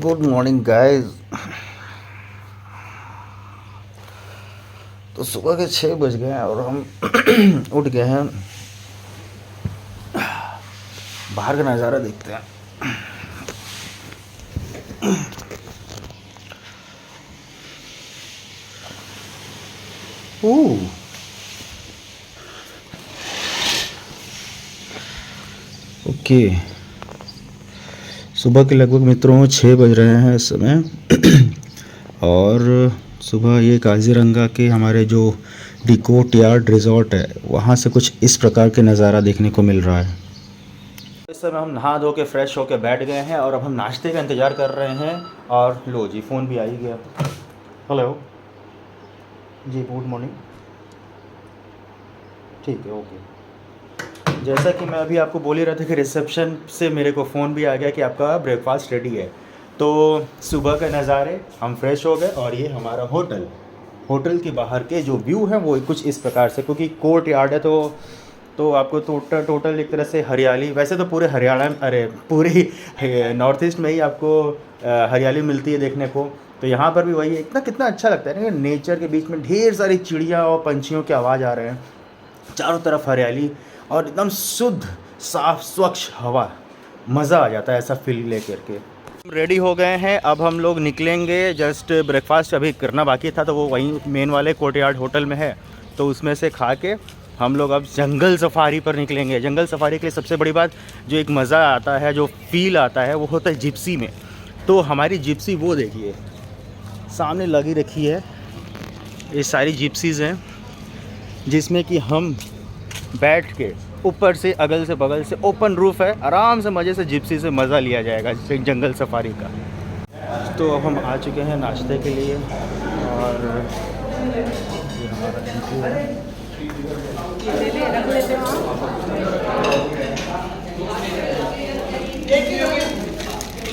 Good morning guys. तो सुबह के 6 बज गए हैं और हम उठ गए हैं। बाहर का नज़ारा देखते हैं। ओके, सुबह के लगभग मित्रों 6 बज रहे हैं इस समय। और सुबह ये काजीरंगा के हमारे जो दी कोर्टयार्ड रिजॉर्ट है वहाँ से कुछ इस प्रकार के नज़ारा देखने को मिल रहा है। इस समय हम नहा धो के फ्रेश होके बैठ गए हैं और अब हम नाश्ते का इंतज़ार कर रहे हैं। और लो जी, फ़ोन भी आ ही गया। हेलो जी, गुड मॉर्निंग। ठीक है, ओके। जैसा कि मैं अभी आपको बोल ही रहा था कि रिसेप्शन से मेरे को फ़ोन भी आ गया कि आपका ब्रेकफास्ट रेडी है। तो सुबह के नज़ारे, हम फ्रेश हो गए और ये हमारा होटल के बाहर के जो व्यू है वो कुछ इस प्रकार से, क्योंकि कोर्ट यार्ड है तो आपको टोटल एक तरह से हरियाली, वैसे तो पूरे हरियाणा, अरे पूरी नॉर्थ ईस्ट में ही आपको हरियाली मिलती है देखने को। तो यहाँ पर भी वही है। कितना अच्छा लगता है ना, नेचर के बीच में ढेर सारी चिड़िया और पंछियों की आवाज़ आ रहे हैं, चारों तरफ हरियाली और एकदम शुद्ध साफ स्वच्छ हवा। मज़ा आ जाता है ऐसा फील लेकर के। रेडी हो गए हैं, अब हम लोग निकलेंगे। जस्ट ब्रेकफास्ट अभी करना बाकी था, तो वो वहीं मेन वाले कोर्टयार्ड होटल में है, तो उसमें से खा के हम लोग अब जंगल सफारी पर निकलेंगे। जंगल सफारी के लिए सबसे बड़ी बात जो एक मज़ा आता है, जो फील आता है, वो होता है जिप्सी में। तो हमारी जिप्सी वो देखिए सामने लगी रखी है, ये सारी जिप्सीज़ हैं जिसमें कि हम बैठ के ऊपर से अगल से बगल से ओपन रूफ है, आराम से मज़े से जिप्सी से मज़ा लिया जाएगा जंगल सफारी का। तो अब हम आ चुके हैं नाश्ते के लिए और ये हमारा एंट्री है।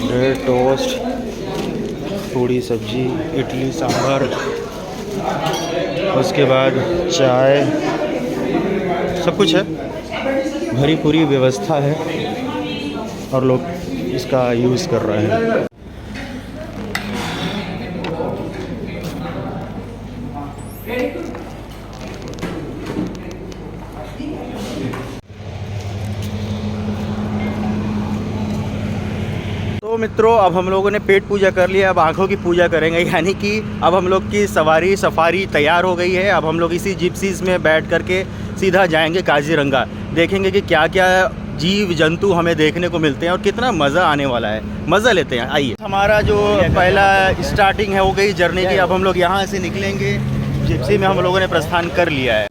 ब्रेड टोस्ट, पूड़ी सब्जी, इडली सांभर, उसके बाद चाय, सब कुछ है, भरी पूरी व्यवस्था है और लोग इसका यूज़ कर रहे हैं। तो मित्रों, अब हम लोगों ने पेट पूजा कर लिया, अब आँखों की पूजा करेंगे। यानी कि अब हम लोग की सफारी तैयार हो गई है। अब हम लोग इसी जिप्सीज़ में बैठ करके सीधा जाएंगे काजीरंगा। देखेंगे कि क्या क्या जीव जंतु हमें देखने को मिलते हैं और कितना मज़ा आने वाला है। मज़ा लेते हैं, आइए। हमारा जो पहला स्टार्टिंग है हो गई जर्नी की। अब हम लोग यहाँ से निकलेंगे। जिप्सी में हम लोगों ने प्रस्थान कर लिया है।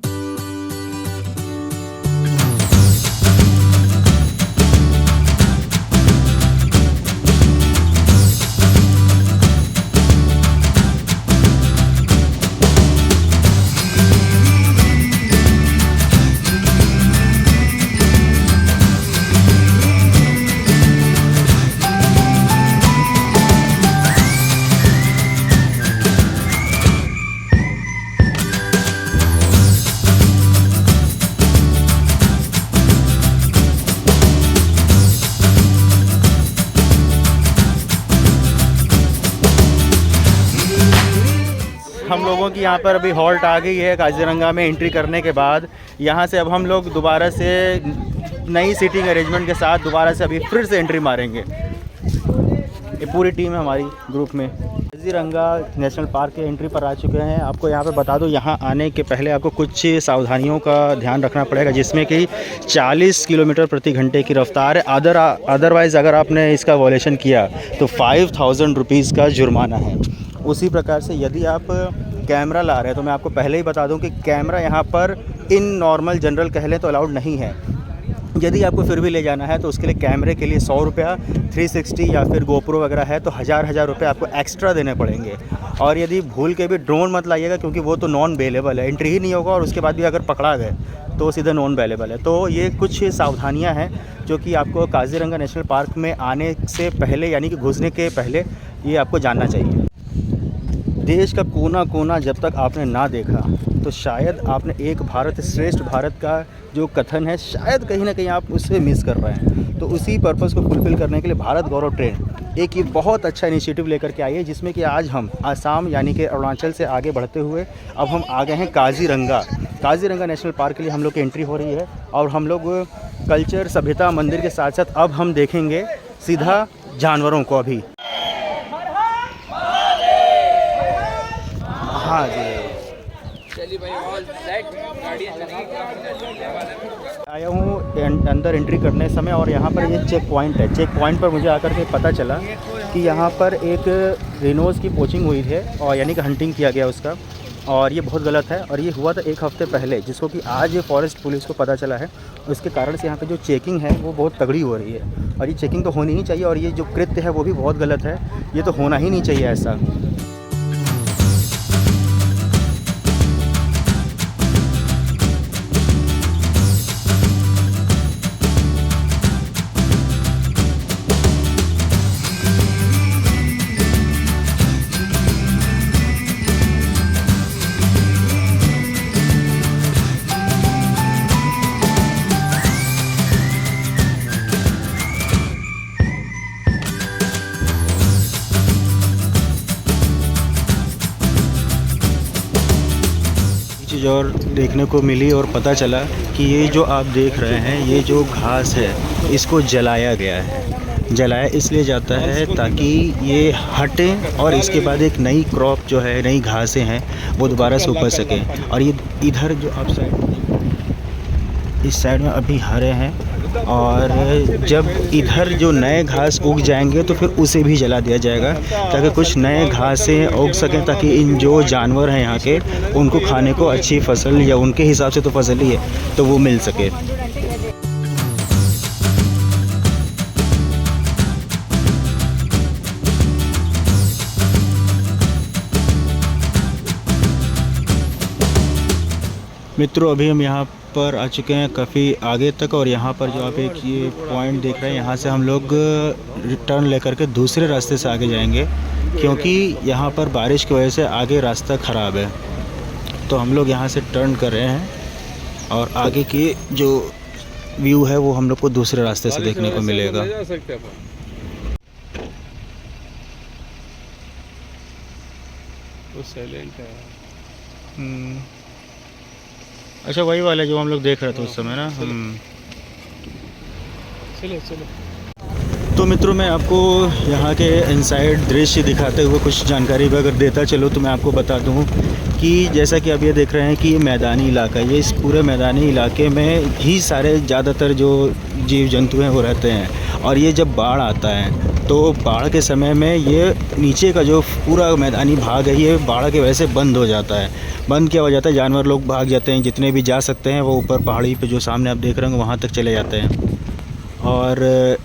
हम लोगों की यहाँ पर अभी हॉल्ट आ गई है काजीरंगा में एंट्री करने के बाद। यहाँ से अब हम लोग दोबारा से नई सीटिंग अरेंजमेंट के साथ दोबारा से अभी फिर से एंट्री मारेंगे। ये पूरी टीम है हमारी ग्रुप में। काजीरंगा नेशनल पार्क के एंट्री पर आ चुके हैं। आपको यहाँ पर बता दूँ, यहाँ आने के पहले आपको कुछ सावधानियों का ध्यान रखना पड़ेगा, जिसमें कि 40 किलोमीटर प्रति घंटे की रफ्तार है। अदरवाइज़ अगर आपने इसका वॉयलेशन किया तो 5000 रुपीज़ का जुर्माना है। उसी प्रकार से यदि आप कैमरा ला रहे हैं तो मैं आपको पहले ही बता दूं कि कैमरा यहाँ पर इन नॉर्मल जनरल कह लें तो अलाउड नहीं है। यदि आपको फिर भी ले जाना है तो उसके लिए कैमरे के लिए 100 रुपया, 360 या फिर गोप्रो वगैरह है तो हज़ार रुपये आपको एक्स्ट्रा देने पड़ेंगे। और यदि भूल के भी ड्रोन मत लाइएगा, क्योंकि वो तो नॉन अवेलेबल है, एंट्री ही नहीं होगा। और उसके बाद भी अगर पकड़ा गए तो सीधा नॉन अवेलेबल है। तो ये कुछ सावधानियाँ हैं जो कि आपको काजीरंगा नेशनल पार्क में आने से पहले, यानी कि घुसने के पहले, ये आपको जानना चाहिए। देश का कोना कोना जब तक आपने ना देखा तो शायद आपने एक भारत श्रेष्ठ भारत का जो कथन है, शायद कहीं ना कहीं आप उससे मिस कर रहे हैं। तो उसी पर्पज़ को फुलफ़िल करने के लिए भारत गौरव ट्रेन एक ये बहुत अच्छा इनिशिएटिव लेकर के आई है, जिसमें कि आज हम आसाम यानी कि अरुणाचल से आगे बढ़ते हुए अब हम आ गए हैं काजीरंगा नेशनल पार्क के लिए हम लोग की एंट्री हो रही है। और हम लोग कल्चर, सभ्यता, मंदिर के साथ साथ अब हम देखेंगे सीधा जानवरों को अभी। हाँ जी, आया हूँ अंदर एंट्री करने समय, और यहाँ पर ये चेक पॉइंट है। चेक पॉइंट पर मुझे आकर के पता चला कि यहाँ पर एक रेनोज़ की पोचिंग हुई है, और यानी कि हंटिंग किया गया उसका, और ये बहुत गलत है। और ये हुआ था 1 हफ़्ते पहले, जिसको कि आज फॉरेस्ट पुलिस को पता चला है। उसके कारण से यहाँ पे जो चेकिंग है वो बहुत तगड़ी हो रही है, और ये चेकिंग तो होनी ही चाहिए। और ये जो कृत्य है वो भी बहुत गलत है, ये तो होना ही नहीं चाहिए ऐसा। चीज़ और देखने को मिली और पता चला कि ये जो आप देख रहे हैं, ये जो घास है इसको जलाया गया है। जलाया इसलिए जाता है ताकि ये हटे, और इसके बाद एक नई क्रॉप जो है, नई घासें हैं, वो दोबारा से उपज सकें। और ये इधर जो आप साइड, इस साइड में अभी हरे हैं, और जब इधर जो नए घास उग जाएंगे तो फिर उसे भी जला दिया जाएगा, ताकि कुछ नए घासें उग सकें, ताकि इन जो जानवर हैं यहाँ के, उनको खाने को अच्छी फसल, या उनके हिसाब से तो फसल ही है, तो वो मिल सके। मित्रों, अभी हम यहाँ पर आ चुके हैं काफ़ी आगे तक, और यहाँ पर जो आप एक ये पॉइंट देख रहे हैं, यहाँ से हम लोग रिटर्न लेकर के दूसरे रास्ते से आगे जाएंगे, क्योंकि यहाँ पर बारिश की वजह से आगे रास्ता ख़राब है। तो हम लोग यहाँ से टर्न कर रहे हैं, और आगे की जो व्यू है वो हम लोग को दूसरे रास्ते से देखने को मिलेगा। साइलेंट है। अच्छा, वही वाला जो हम लोग देख रहे थे उस समय ना। चलो। तो मित्रों, मैं आपको यहाँ के इनसाइड दृश्य दिखाते हुए कुछ जानकारी भी अगर देता चलो तो मैं आपको बता दूँ कि जैसा कि आप ये देख रहे हैं कि ये मैदानी इलाका है। ये इस पूरे मैदानी इलाके में ही सारे ज़्यादातर जो जीव जंतु हैं वो रहते हैं। और ये जब बाढ़ आता है तो बाढ़ के समय में ये नीचे का जो पूरा मैदानी भाग है, ये बाढ़ की वजह से बंद हो जाता है। बंद क्या हो जाता है, जानवर लोग भाग जाते हैं, जितने भी जा सकते हैं वो ऊपर पहाड़ी पे जो सामने आप देख रहे हैं वहाँ तक चले जाते हैं। और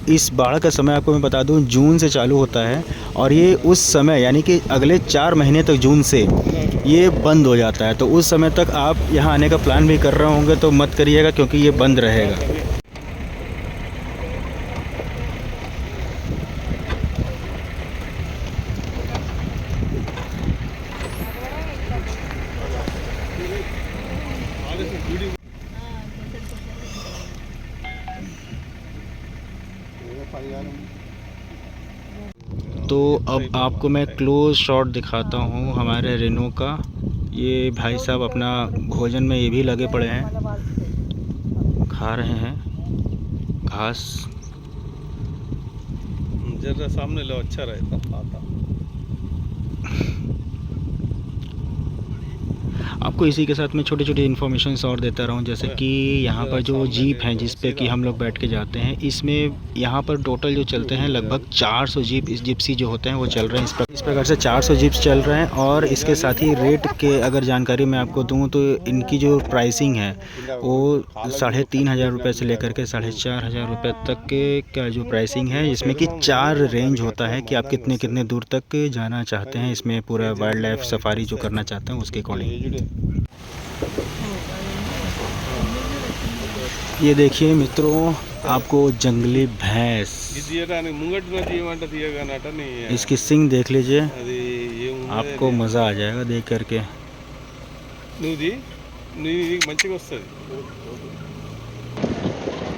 इस बाढ़ का समय आपको मैं बता दूं जून से चालू होता है, और ये उस समय यानी कि अगले 4 महीने तक जून से ये बंद हो जाता है। तो उस समय तक आप यहाँ आने का प्लान भी कर रहे होंगे तो मत करिएगा, क्योंकि ये बंद रहेगा। तो अब आपको मैं क्लोज शॉट दिखाता हूँ हमारे रेनो का। ये भाई साहब अपना भोजन में ये भी लगे पड़े हैं, खा रहे हैं घास। जरा सामने लो, अच्छा रहता खाता। आपको इसी के साथ मैं छोटी छोटी इन्फॉर्मेशन और देता रहूं, जैसे कि यहाँ पर जो जीप हैं जिस पे कि हम लोग बैठ के जाते हैं, इसमें यहाँ पर टोटल जो चलते हैं लगभग 400 जीप, इस जिप्सी जो होते हैं वो चल रहे हैं। इस प्रकार से 400 जीप्स चल रहे हैं। और इसके साथ ही रेट के अगर जानकारी मैं आपको दूँ तो इनकी जो प्राइसिंग है वो 3,500 रुपये से लेकर के 4,500 रुपये तक के का जो प्राइसिंग है, इसमें कि 4 रेंज होता है कि आप कितने दूर तक जाना चाहते हैं। इसमें पूरा वाइल्ड लाइफ सफारी जो करना चाहते हैं उसके अकॉर्डिंग। ये देखिए मित्रों, आपको जंगली भैंस, इसकी सींग देख लीजिए, आपको मज़ा आ जाएगा देख करके।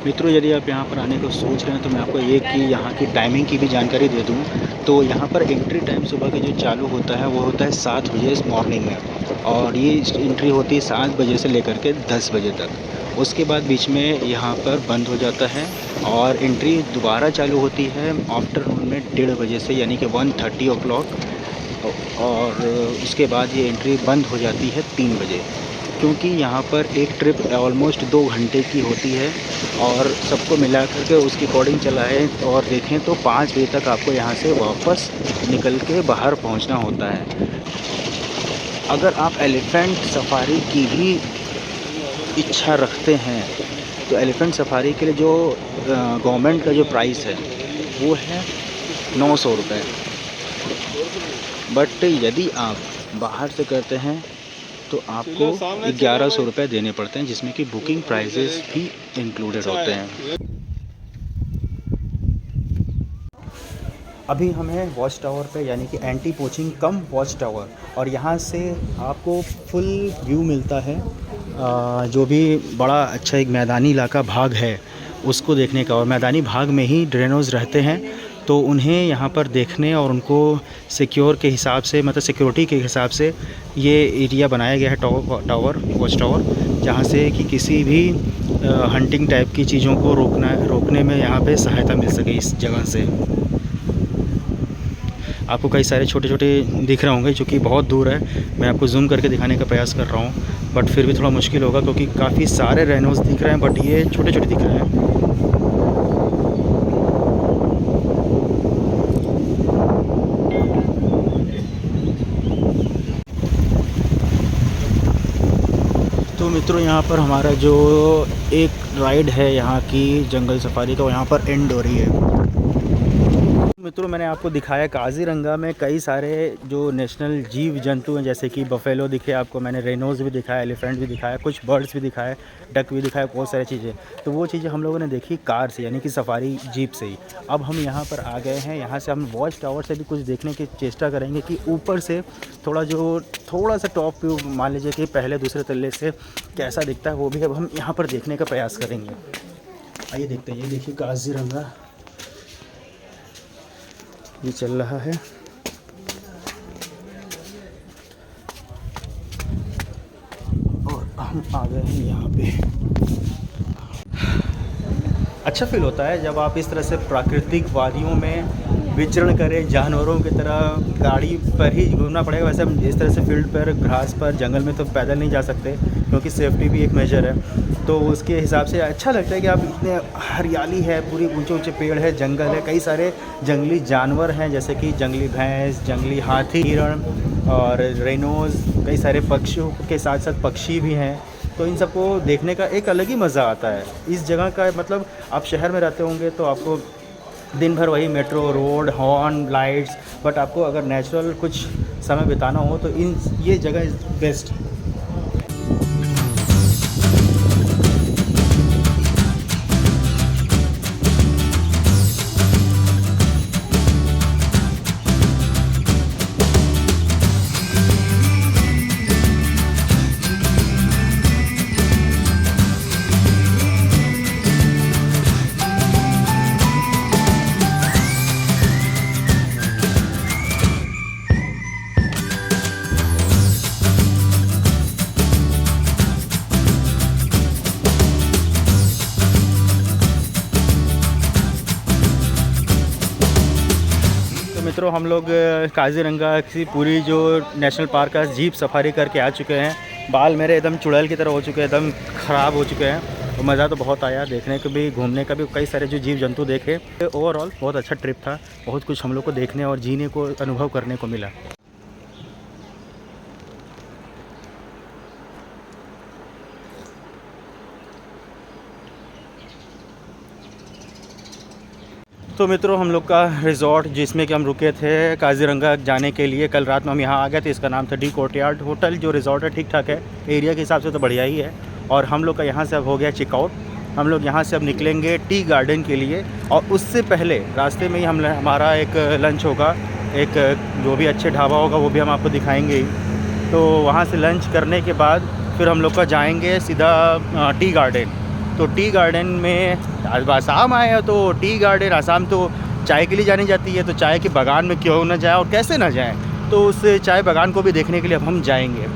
मित्रों, यदि आप यहाँ पर आने को सोच रहे हैं तो मैं आपको ये कि यहाँ की टाइमिंग की भी जानकारी दे दूँ। तो यहाँ पर एंट्री टाइम सुबह के जो चालू होता है वो होता है 7 बजे इस मॉर्निंग में, और ये एंट्री होती है 7 बजे से लेकर के 10 बजे तक। उसके बाद बीच में यहाँ पर बंद हो जाता है और एंट्री दोबारा चालू होती है आफ्टरनून में 1:30 बजे से, यानी कि 1:30 o'clock, और उसके बाद ये एंट्री बंद हो जाती है 3 बजे। क्योंकि यहाँ पर एक ट्रिप ऑलमोस्ट 2 घंटे की होती है और सबको मिला करके उसके अकॉर्डिंग चलाएं और देखें तो 5 बजे तक आपको यहाँ से वापस निकल के बाहर पहुँचना होता है। अगर आप एलिफेंट सफारी की भी इच्छा रखते हैं तो एलिफेंट सफारी के लिए जो गवर्नमेंट का जो प्राइस है वो है 900 रुपये। बट यदि आप बाहर से करते हैं तो आपको 1100 रुपये देने पड़ते हैं, जिसमें कि बुकिंग प्राइसेस भी इंक्लूडेड होते हैं। अभी हम हैं वॉच टावर पे, यानी कि anti poaching come watch tower, और यहाँ से आपको फुल व्यू मिलता है जो भी बड़ा अच्छा एक मैदानी इलाका भाग है उसको देखने का। और मैदानी भाग में ही ड्रेनोज रहते हैं, तो उन्हें यहाँ पर देखने और उनको सिक्योर के हिसाब से, मतलब सिक्योरिटी के हिसाब से ये एरिया बनाया गया है टावर वॉच टावर, जहाँ से कि किसी भी हंटिंग टाइप की चीज़ों को रोकने में यहाँ पे सहायता मिल सके। इस जगह से आपको कई सारे छोटे छोटे दिख रहे होंगे, जो कि बहुत दूर है। मैं आपको जूम करके दिखाने का प्रयास कर रहा हूँ, बट फिर भी थोड़ा मुश्किल होगा क्योंकि काफ़ी सारे रेनोज दिख रहे हैं, बट ये छोटे छोटे दिख रहे हैं। तो मित्रों, यहाँ पर हमारा जो एक राइड है यहाँ की जंगल सफारी का, वो यहाँ पर एंड हो रही है। मित्रों, मैंने आपको दिखाया काजीरंगा में कई सारे जो नेशनल जीव जंतु हैं, जैसे कि बफेलो दिखे आपको, मैंने रेनोज भी दिखाया, एलिफेंट भी दिखाया, कुछ बर्ड्स भी दिखाए, डक भी दिखाया, बहुत सारी चीज़ें। तो वो चीज़ें हम लोगों ने देखी कार से, यानी कि सफारी जीप से ही। अब हम यहाँ पर आ गए हैं, यहाँ से हम वॉच टावर से भी कुछ देखने की चेष्टा करेंगे कि ऊपर से थोड़ा सा टॉप व्यू, मान लीजिए कि पहले दूसरे तल्ले से कैसा दिखता है, वो भी अब हम यहाँ पर देखने का प्रयास करेंगे। आइए देखते हैं। ये देखिए काजीरंगा ये चल रहा है। और हम आ गए हैं यहाँ पे। अच्छा फील होता है जब आप इस तरह से प्राकृतिक वादियों में विचरण करें। जानवरों की तरह गाड़ी पर ही घूमना पड़ेगा, वैसे हम इस तरह से फील्ड पर, घास पर, जंगल में तो पैदल नहीं जा सकते क्योंकि सेफ्टी भी एक मेजर है। तो उसके हिसाब से अच्छा लगता है कि आप इतने हरियाली है, पूरी ऊंचे ऊंचे पेड़ है, जंगल है, कई सारे जंगली जानवर हैं, जैसे कि जंगली भैंस, जंगली हाथी, हिरण और रेनोज, कई सारे पक्षियों के साथ साथ पक्षी भी हैं। तो इन सबको देखने का एक अलग ही मज़ा आता है। इस जगह का मतलब, आप शहर में रहते होंगे तो आपको दिन भर वही metro, road, horn, lights, but आपको अगर नेचुरल कुछ समय बिताना हो तो ये जगह इज़ बेस्ट। मित्रों, हम लोग काजीरंगा की पूरी जो नेशनल पार्क का जीप सफारी करके आ चुके हैं। बाल मेरे एकदम चुड़ैल की तरह हो चुके हैं, एकदम ख़राब हो चुके हैं। और मज़ा तो बहुत आया, देखने का भी, घूमने का भी, कई सारे जो जीव जंतु देखे। ओवरऑल बहुत अच्छा ट्रिप था, बहुत कुछ हम लोग को देखने और जीने को, अनुभव करने को मिला। तो मित्रों, हम लोग का रिज़ॉर्ट जिसमें कि हम रुके थे काजीरंगा जाने के लिए, कल रात में हम यहाँ आ गए थे। इसका नाम था डी कोर्टयार्ड होटल। जो रिज़ॉर्ट है ठीक ठाक है, एरिया के हिसाब से तो बढ़िया ही है। और हम लोग का यहाँ से अब हो गया चेकआउट। हम लोग यहाँ से अब निकलेंगे टी गार्डन के लिए, और उससे पहले रास्ते में ही हमारा एक लंच होगा। एक जो भी अच्छे ढाबा होगा वो भी हम आपको दिखाएंगे ही। तो वहाँ से लंच करने के बाद फिर हम लोग का जाएंगे सीधा टी गार्डन। तो टी गार्डन में आसाम आए हैं तो टी गार्डन आसाम तो चाय के लिए जानी जाती है, तो चाय के बागान में क्यों ना जाए और कैसे ना जाए, तो उस चाय बागान को भी देखने के लिए अब हम जाएंगे।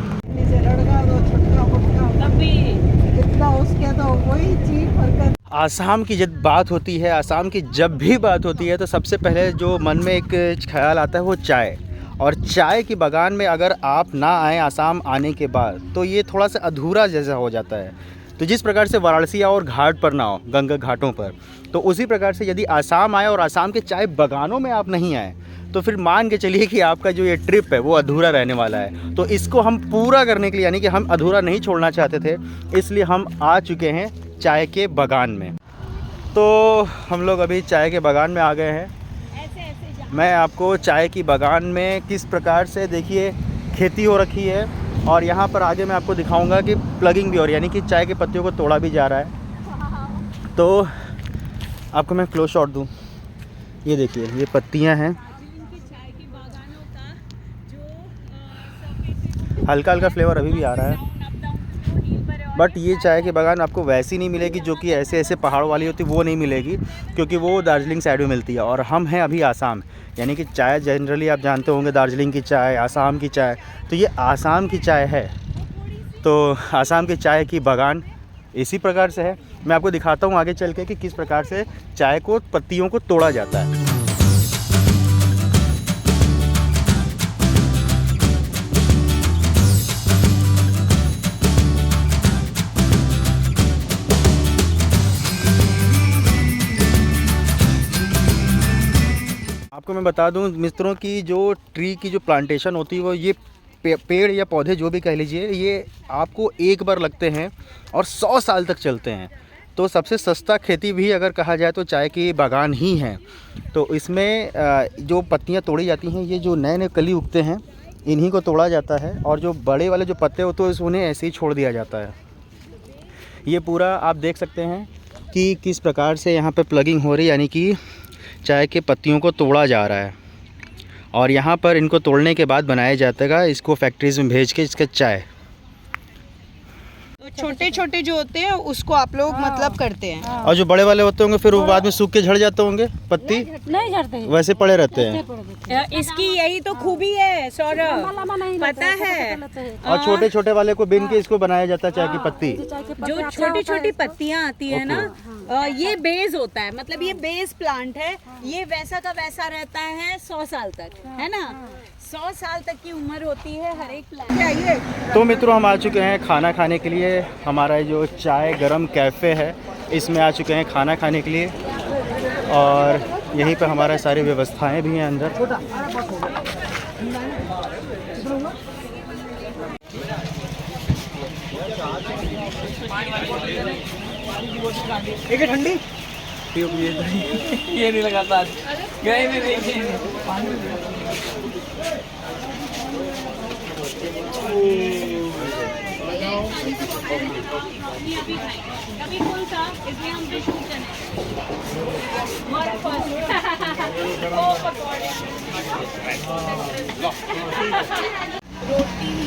आसाम की जब बात होती है, आसाम की जब भी बात होती है तो सबसे पहले जो मन में एक ख्याल आता है वो चाय। और चाय की बागान में अगर आप ना आएँ आसाम आने के बाद तो ये थोड़ा सा अधूरा जैसा हो जाता है। तो जिस प्रकार से वाराणसी और घाट पर ना हो, गंगा घाटों पर, तो उसी प्रकार से यदि आसाम आए और आसाम के चाय बागानों में आप नहीं आए तो फिर मान के चलिए कि आपका जो ये ट्रिप है वो अधूरा रहने वाला है। तो इसको हम पूरा करने के लिए, यानी कि हम अधूरा नहीं छोड़ना चाहते थे, इसलिए हम आ चुके हैं चाय के बागान में। तो हम लोग अभी चाय के बागान में आ गए हैं। मैं आपको चाय की बागान में किस प्रकार से देखिए खेती हो रखी है, और यहाँ पर आगे मैं आपको दिखाऊंगा कि प्लगिंग भी हो रही है, यानी कि चाय के पत्तियों को तोड़ा भी जा रहा है। तो आपको मैं क्लोज शॉट दूँ, ये देखिए ये पत्तियाँ हैं, हल्का हल्का फ्लेवर अभी भी आ रहा है। बट ये चाय के बागान आपको वैसी नहीं मिलेगी जो कि ऐसे ऐसे पहाड़ वाली होती, वो नहीं मिलेगी, क्योंकि वो दार्जिलिंग साइड में मिलती है और हम हैं अभी आसाम। यानी कि चाय जनरली आप जानते होंगे, दार्जिलिंग की चाय, आसाम की चाय, तो ये आसाम की चाय है। तो आसाम की चाय की बागान इसी प्रकार से है। मैं आपको दिखाता हूँ आगे चल के कि किस प्रकार से चाय को, पत्तियों को तोड़ा जाता है। आपको मैं बता दूं मित्रों की जो ट्री की जो प्लांटेशन होती है वो ये पेड़ या पौधे जो भी कह लीजिए, ये आपको एक बार लगते हैं और 100 साल तक चलते हैं। तो सबसे सस्ता खेती भी अगर कहा जाए तो चाय की बागान ही है। तो इसमें जो पत्तियां तोड़ी जाती हैं, ये जो नए नए कली उगते हैं इन्हीं को तोड़ा जाता है, और जो बड़े वाले जो पत्ते होते हैं उन्हें ऐसे ही छोड़ दिया जाता है। ये पूरा आप देख सकते हैं कि किस प्रकार से यहाँ पे प्लगिंग हो रही है, यानी कि चाय के पत्तियों को तोड़ा जा रहा है और यहाँ पर इनको तोड़ने के बाद बनाया जाता है इसको फैक्ट्रीज में भेज के इसका चाय। तो छोटे छोटे जो होते हैं उसको आप लोग मतलब करते हैं, और जो बड़े वाले होते होंगे फिर वो बाद में सूख के झड़ जाते होंगे, पत्ती नहीं झड़ते हैं, वैसे पड़े रहते हैं। इसकी यही तो खूबी है सौरभ, पता है। और छोटे छोटे वाले को बिन के इसको बनाया जाता है चाय की पत्ती। जो छोटी छोटी पत्तियां आती है ना, ये बेस होता है, मतलब ये बेस प्लांट है, ये वैसा का वैसा रहता है 100 साल तक, है ना। 100 साल तक की उम्र होती है हर एक प्लांट। तो मित्रों हम आ चुके हैं खाना खाने के लिए। हमारा जो चाय गरम कैफ़े है इसमें आ चुके हैं खाना खाने के लिए, और यहीं पर हमारा सारी व्यवस्थाएं भी हैं अंदर। एक ठंडी ये नहीं लगाता गए में देखिए कभी कौन सा, इसलिए हम तो शूट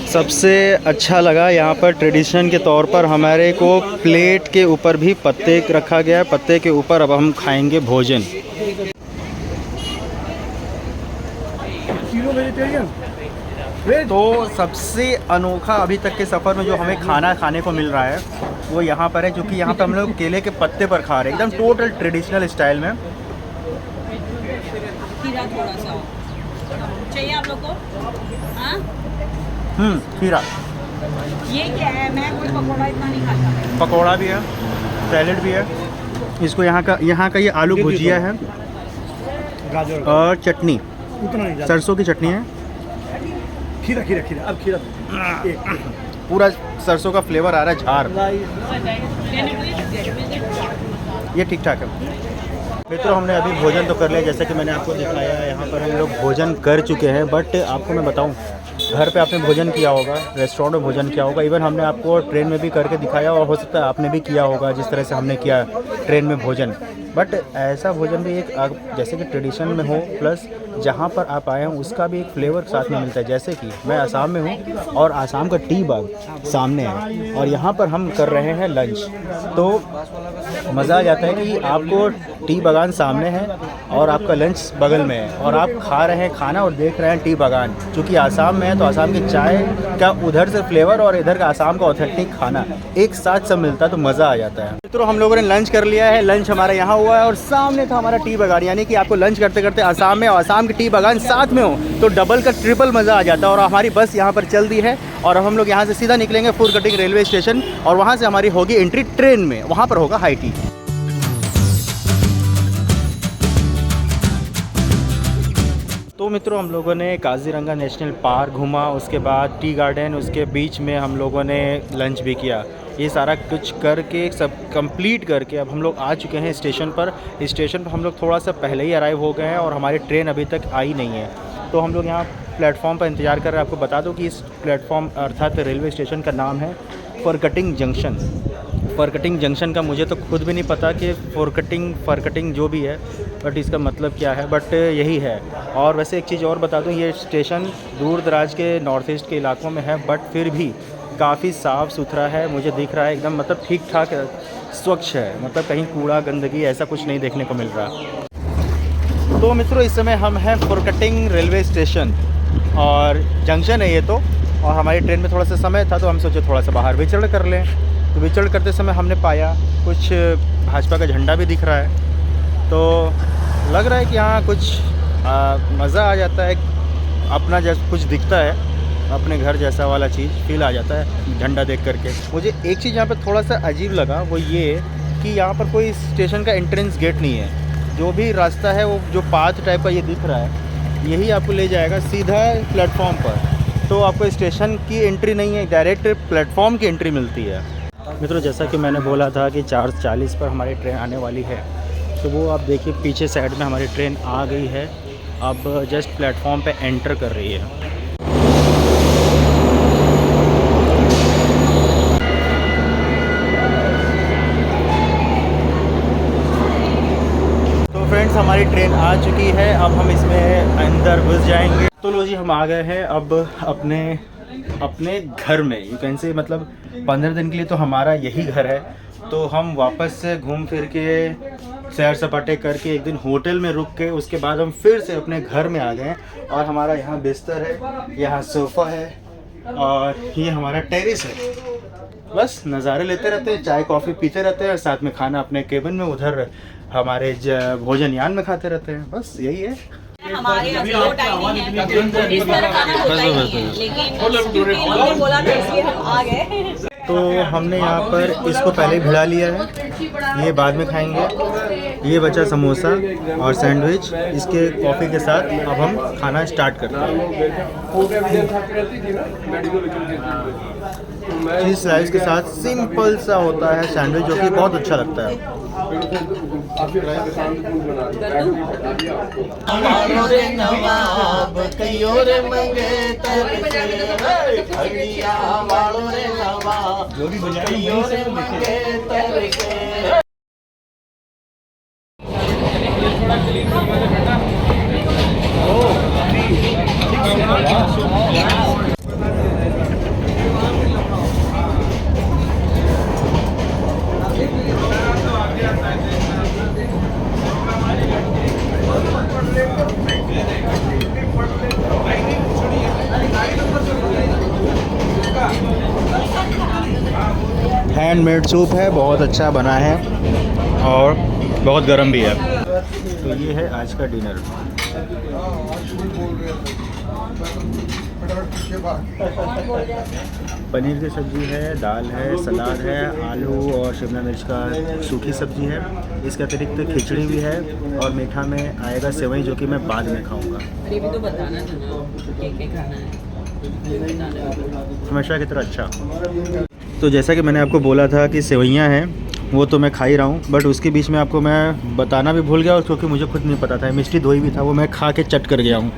सबसे अच्छा लगा यहाँ पर ट्रेडिशन के तौर पर हमारे को प्लेट के ऊपर भी पत्ते रखा गया है। पत्ते के ऊपर अब हम खाएंगे भोजन। तो सबसे अनोखा अभी तक के सफ़र में जो हमें खाना खाने को मिल रहा है वो यहाँ पर है, क्योंकि यहाँ पर हम लोग केले के पत्ते पर खा रहे हैं, एकदम टोटल ट्रेडिशनल स्टाइल में। खीरा थोड़ा सा चाहिए आप लोग को? हाँ, खीरा। ये क्या है? मैं कोई पकौड़ा इतना नहीं खाता। पकौड़ा भी है, सैलेड भी है। इसको यहाँ का ये आलू भुजिया है और चटनी, सरसों की चटनी है। खीरा खीरा खीरा, अब खीरा पूरा सरसों का फ्लेवर आ रहा है, झार। ये ठीक ठाक है। मित्रों हमने अभी भोजन तो कर लिया, जैसे कि मैंने आपको दिखाया है। यहाँ पर हम लोग भोजन कर चुके हैं, बट आपको मैं बताऊँ, घर पे आपने भोजन किया होगा, रेस्टोरेंट में भोजन किया होगा, इवन हमने आपको ट्रेन में भी करके दिखाया, और हो सकता है आपने भी किया होगा जिस तरह से हमने किया ट्रेन में भोजन। बट ऐसा भोजन भी एक जैसे कि ट्रेडिशन में हो, प्लस जहाँ पर आप आए हैं उसका भी एक फ्लेवर साथ में मिलता है। जैसे कि मैं आसाम में हूँ और आसाम का टी बाग सामने है और यहाँ पर हम कर रहे हैं लंच, तो मज़ा आ जाता है कि आपको टी बागान सामने है और आपका लंच बगल में है और आप खा रहे हैं खाना और देख रहे हैं टी बागान। चूँकि आसाम में है तो आसाम की चाय का उधर से फ्लेवर और इधर का आसाम का ऑथेंटिक खाना एक साथ सब मिलता है तो मज़ा आ जाता है। तो हम लोगों ने लंच कर लिया है, लंच हमारा यहाँ हुआ है और सामने था हमारा टी बागान, यानी कि आपको लंच करते करते आसाम में और आसाम की टी बागान साथ में हो तो डबल का ट्रिपल मज़ा आ जाता है। और हमारी बस यहाँ पर चल दी है और अब हम लोग यहाँ से सीधा निकलेंगे फुरकटिंग रेलवे स्टेशन और वहाँ से हमारी होगी एंट्री ट्रेन में, वहाँ पर होगा हाई टी। तो मित्रों हम लोगों ने काजीरंगा नेशनल पार्क घूमा, उसके बाद टी गार्डन, उसके बीच में हम लोगों ने लंच भी किया। ये सारा कुछ करके सब कंप्लीट करके अब हम लोग आ चुके हैं स्टेशन पर। स्टेशन पर हम लोग थोड़ा सा पहले ही अराइव हो गए हैं और हमारी ट्रेन अभी तक आई नहीं है, तो हम लोग यहाँ प्लेटफॉर्म पर इंतज़ार कर रहे हैं। आपको बता दूँ कि इस प्लेटफॉर्म अर्थात रेलवे स्टेशन का नाम है फुरकटिंग जंक्शन। फुरकटिंग जंक्शन का मुझे तो खुद भी नहीं पता कि फुरकटिंग जो भी है बट इसका मतलब क्या है, बट यही है। और वैसे एक चीज़ और बता दूं, ये स्टेशन दूर दराज के नॉर्थ ईस्ट के इलाकों में है बट फिर भी काफ़ी साफ़ सुथरा है, मुझे दिख रहा है एकदम, मतलब ठीक ठाक स्वच्छ है, मतलब कहीं कूड़ा गंदगी ऐसा कुछ नहीं देखने को मिल रहा। तो मित्रों इस समय हम हैं फुरकटिंग रेलवे स्टेशन और जंक्शन है ये तो, और हमारी ट्रेन में थोड़ा सा समय था तो हम सोचे थोड़ा सा बाहर विचरण कर लें। तो विचरण करते समय हमने पाया कुछ भाजपा का झंडा भी दिख रहा है, तो लग रहा है कि यहाँ कुछ मज़ा आ जाता है, अपना जैसा कुछ दिखता है, अपने घर जैसा वाला चीज़ फील आ जाता है झंडा देख करके। मुझे एक चीज़ यहाँ पर थोड़ा सा अजीब लगा, वो ये कि यहाँ पर कोई स्टेशन का एंट्रेंस गेट नहीं है। जो भी रास्ता है वो जो पाथ टाइप का ये दिख रहा है यही आपको ले जाएगा सीधा प्लेटफॉर्म पर, तो आपको स्टेशन की एंट्री नहीं है, डायरेक्ट प्लेटफॉर्म की एंट्री मिलती है। मित्रों जैसा कि मैंने बोला था कि 4:40 पर हमारी ट्रेन आने वाली है, तो वो आप देखिए पीछे साइड में हमारी ट्रेन आ गई है, अब जस्ट प्लेटफॉर्म पे एंटर कर रही है। तो फ्रेंड्स हमारी ट्रेन आ चुकी है, अब हम इसमें अंदर घुस जाएंगे। तो लो जी हम आ गए हैं अब अपने घर में, यू कैन से, मतलब 15 दिन के लिए तो हमारा यही घर है। तो हम वापस से घूम फिर के सैर सपाटे करके एक दिन होटल में रुक के उसके बाद हम फिर से अपने घर में आ गए और हमारा यहाँ बिस्तर है, यहाँ सोफ़ा है और ये हमारा टेरेस है। बस नज़ारे लेते रहते हैं, चाय कॉफ़ी पीते रहते हैं, साथ में खाना अपने केबिन में उधर हमारे भोजनयान में खाते रहते हैं, बस यही है। हमारे यहाँ स्लो टाइमिंग है, इस तरह खाना होता ही नहीं है, लेकिन उन्होंने बोला था इसलिए हम आ गए। तो हमने यहाँ पर इसको पहले भिड़ा लिया है, ये बाद में खाएंगे। ये बचा समोसा और सैंडविच, इसके कॉफ़ी के साथ अब हम खाना स्टार्ट करते हैं। चीज़ स्लाइस के साथ सिंपल सा होता है सैंडविच जो कि बहुत अच्छा लगता है। हैंडमेड सूप है, बहुत अच्छा बना है और बहुत गर्म भी है। तो ये है आज का डिनर। पनीर की सब्ज़ी है, दाल है, सलाद है, आलू और शिमला मिर्च का सूखी सब्ज़ी है। इसके अतिरिक्त खिचड़ी भी है और मीठा में आएगा सेवई जो कि मैं बाद में खाऊंगा। ये भी तो बताना था ना क्या खाना है, हमेशा की तरह अच्छा। तो जैसा कि मैंने आपको बोला था कि सेवइयाँ हैं वो तो मैं खा ही रहा हूँ, बट उसके बीच में आपको मैं बताना भी भूल गया, और क्योंकि मुझे खुद नहीं पता था मिष्टी दोई भी था, वो मैं खा के चट कर गया हूँ।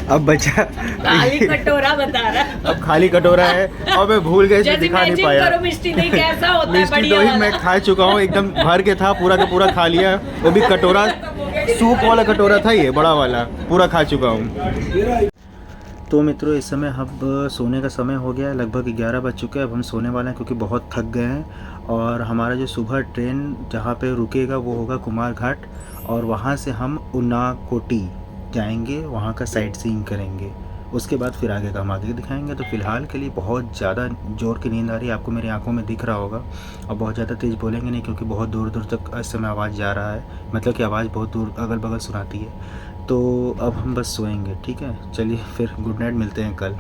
अब बचा खाली कटोरा बता रहा है। अब खाली कटोरा है और मैं भूल गया, इसमें जैसे दिखा नहीं imagine पाया। करो मिष्टी दही कैसा होता है, मिष्टी बढ़िया दोई वाला। मैं खा चुका हूँ, एकदम भर के था, पूरा का पूरा खा लिया। वो भी कटोरा, सूप वाला कटोरा था ये, बड़ा वाला, पूरा खा चुका हूँ। तो मित्रों, इस समय अब सोने का समय हो गया है, लगभग 11 बज चुके हैं। अब हम सोने वाले हैं क्योंकि बहुत थक गए हैं। और हमारा जो सुबह ट्रेन जहाँ पे रुकेगा वो होगा कुमार घाट, और वहाँ से हम उनाकोटी जाएंगे, वहाँ का साइट सीइंग करेंगे। उसके बाद फिर आगे का हम आगे दिखाएंगे। तो फ़िलहाल के लिए बहुत ज़्यादा ज़ोर की नींद आ रही है, आपको मेरी आंखों में दिख रहा होगा। और बहुत ज़्यादा तेज़ बोलेंगे नहीं क्योंकि बहुत दूर दूर तक इस समय आवाज़ जा रहा है, मतलब कि आवाज़ बहुत दूर अगल बगल सुनाती है। तो अब हम बस सोएंगे, ठीक है। चलिए फिर गुड नाइट, मिलते हैं कल।